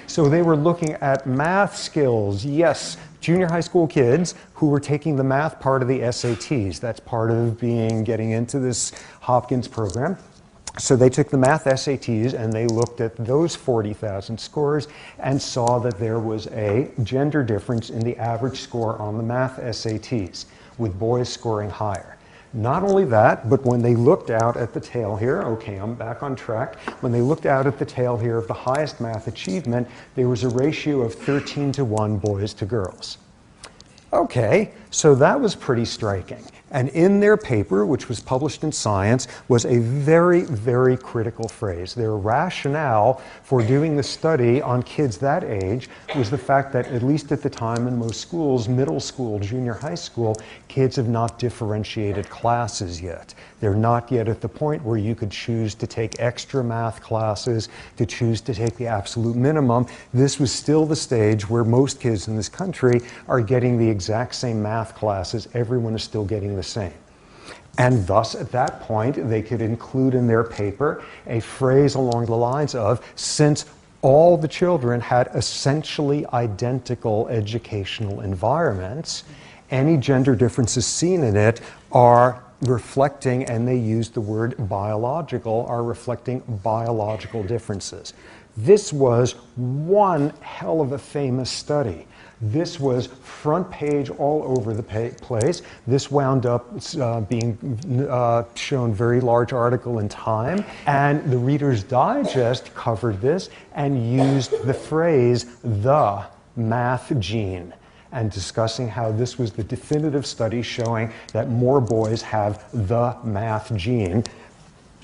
So they were looking at math skills. Yes, junior high school kids who were taking the math part of the SATs. That's part of getting into this Hopkins program. So they took the math SATs and they looked at those 40,000 scores and saw that there was a gender difference in the average score on the math SATs, with boys scoring higher. Not only that, but when they looked out at the tail here, okay, I'm back on track. When they looked out at the tail here of the highest math achievement, there was a ratio of 13-to-1 boys to girls. Okay, so that was pretty striking. And in their paper, which was published in Science, was a very, very critical phrase. Their rationale for doing the study on kids that age was the fact that, at least at the time in most schools, middle school, junior high school, kids have not differentiated classes yet. They're not yet at the point where you could choose to take extra math classes, to choose to take the absolute minimum. This was still the stage where most kids in this country are getting the exact same math classes. Everyone is still getting the same. And thus, at that point, they could include in their paper a phrase along the lines of, since all the children had essentially identical educational environments, any gender differences seen in it are reflecting, and they used the word biological, are reflecting biological differences. This was one hell of a famous study. This was front page all over the place. This wound up being shown very large article in Time, and the Reader's Digest covered this and used the phrase, the math gene, and discussing how this was the definitive study showing that more boys have the math gene.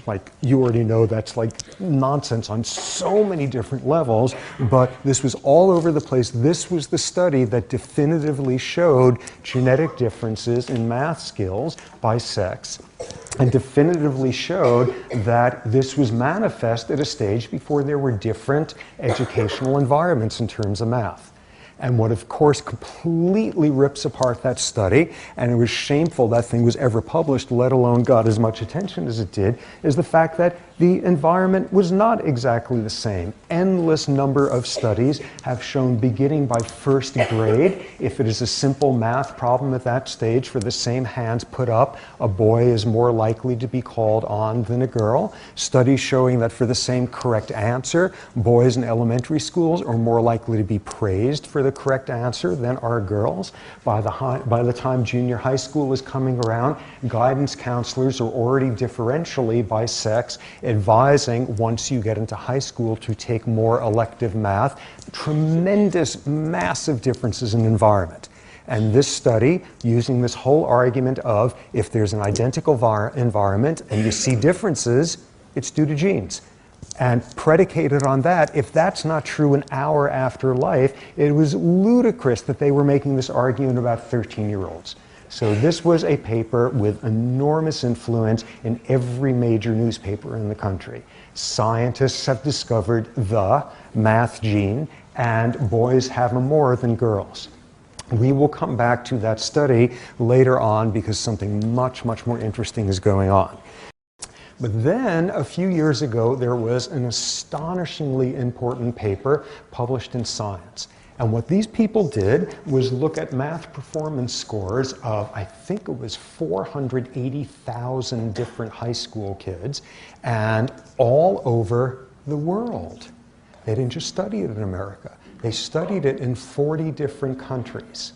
Like, you already know that's like nonsense on so many different levels, but this was all over the place. This was the study that definitively showed genetic differences in math skills by sex, and definitively showed that this was manifest at a stage before there were different educational environments in terms of math. And what, of course, completely rips apart that study, and it was shameful that thing was ever published, let alone got as much attention as it did, is the fact that the environment was not exactly the same. Endless number of studies have shown, beginning by first grade, if it is a simple math problem at that stage, for the same hands put up, a boy is more likely to be called on than a girl. Studies showing that for the same correct answer, boys in elementary schools are more likely to be praised for the correct answer than are girls. By the time junior high school is coming around, guidance counselors are already differentially by sex advising, once you get into high school, to take more elective math. Tremendous, massive differences in environment. And this study, using this whole argument of, if there's an identical environment and you see differences, it's due to genes. And predicated on that, if that's not true an hour after life, it was ludicrous that they were making this argument about 13-year-olds. So this was a paper with enormous influence in every major newspaper in the country. Scientists have discovered the math gene, and boys have more than girls. We will come back to that study later on because something much, much more interesting is going on. But then, a few years ago, there was an astonishingly important paper published in Science. And what these people did was look at math performance scores of, I think it was 480,000 different high school kids, and all over the world. They didn't just study it in America. They studied it in 40 different countries.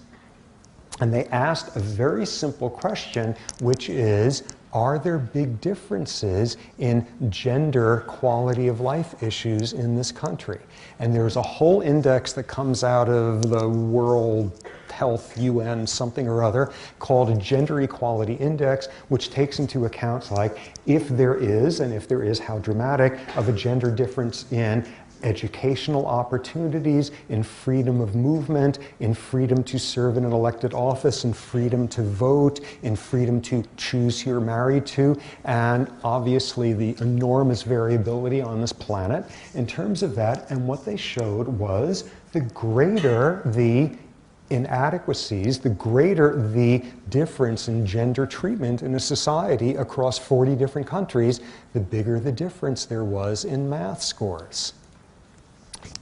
And they asked a very simple question, which is, are there big differences in gender quality of life issues in this country? And there's a whole index that comes out of the World Health UN something or other called a Gender Equality Index, which takes into account, like, if there is, and if there is, how dramatic, of a gender difference in educational opportunities, in freedom of movement, in freedom to serve in an elected office, in freedom to vote, in freedom to choose who you're married to, and obviously the enormous variability on this planet in terms of that. And what they showed was, the greater the inadequacies, the greater the difference in gender treatment in a society across 40 different countries, the bigger the difference there was in math scores.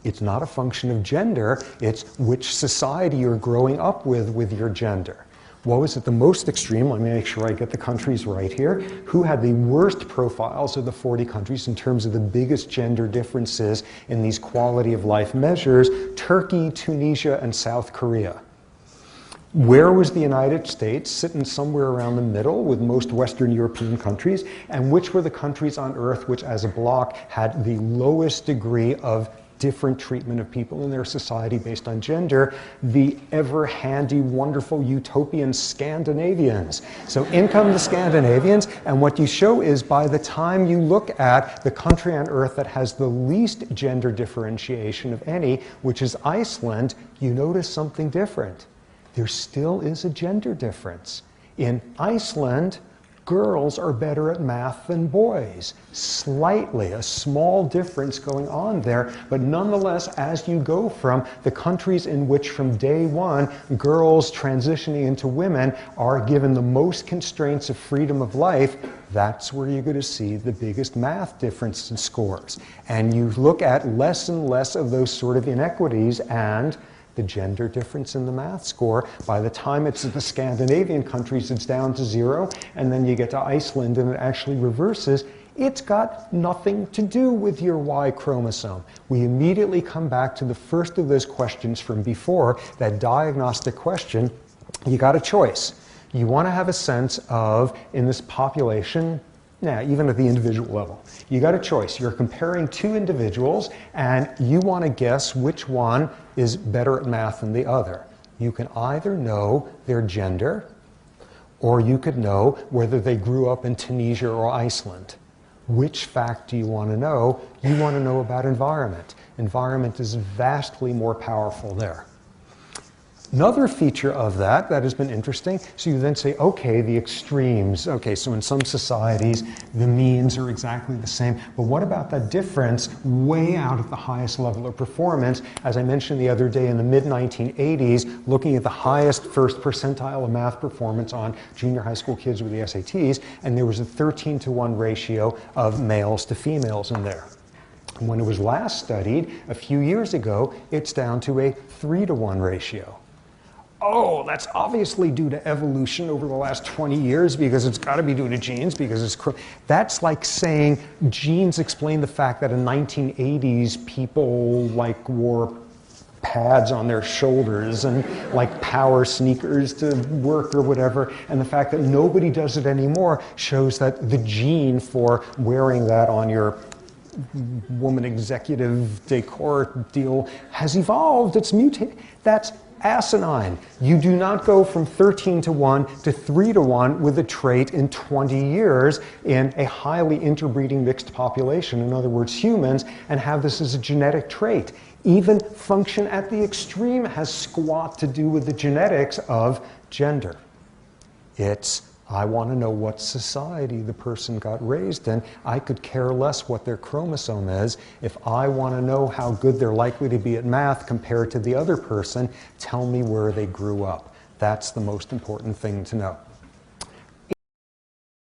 It's not a function of gender, it's which society you're growing up with your gender. What was at the most extreme? Let me make sure I get the countries right here. Who had the worst profiles of the 40 countries in terms of the biggest gender differences in these quality of life measures? Turkey, Tunisia, and South Korea. Where was the United States? Sitting somewhere around the middle with most Western European countries. And which were the countries on Earth which, as a bloc, had the lowest degree of different treatment of people in their society based on gender? The ever handy, wonderful, utopian Scandinavians. So in come the Scandinavians, and what you show is by the time you look at the country on Earth that has the least gender differentiation of any, which is Iceland, you notice something different. There still is a gender difference. In Iceland, girls are better at math than boys. Slightly, a small difference going on there, but nonetheless, as you go from the countries in which from day one, girls transitioning into women are given the most constraints of freedom of life, that's where you're going to see the biggest math difference in scores. And you look at less and less of those sort of inequities, and the gender difference in the math score, by the time it's the Scandinavian countries, it's down to 0, and then you get to Iceland and it actually reverses. It's got nothing to do with your Y chromosome. We immediately come back to the first of those questions from before, that diagnostic question. You got a choice. You want to have a sense of, in this population, even at the individual level, you got a choice. You're comparing two individuals, and you want to guess which one is better at math than the other. You can either know their gender, or you could know whether they grew up in Tunisia or Iceland. Which fact do you want to know? You want to know about environment. Environment is vastly more powerful there. Another feature of that has been interesting, so you then say, okay, the extremes. Okay, so in some societies, the means are exactly the same, but what about that difference way out at the highest level of performance? As I mentioned the other day, in the mid-1980s, looking at the highest first percentile of math performance on junior high school kids with the SATs, and there was a 13-to-1 ratio of males to females in there. When it was last studied, a few years ago, it's down to a 3-to-1 ratio. Oh, that's obviously due to evolution over the last 20 years, because it's got to be due to genes, because it's... That's like saying genes explain the fact that in 1980s people wore pads on their shoulders and power sneakers to work or whatever, and the fact that nobody does it anymore shows that the gene for wearing that on your woman executive decor deal has evolved. It's mutated. That's asinine. You do not go from 13-to-1 to 3-to-1 with a trait in 20 years in a highly interbreeding mixed population, in other words, humans, and have this as a genetic trait. Even function at the extreme has squat to do with the genetics of gender. It's, I want to know what society the person got raised in. I could care less what their chromosome is. If I want to know how good they're likely to be at math compared to the other person, tell me where they grew up. That's the most important thing to know.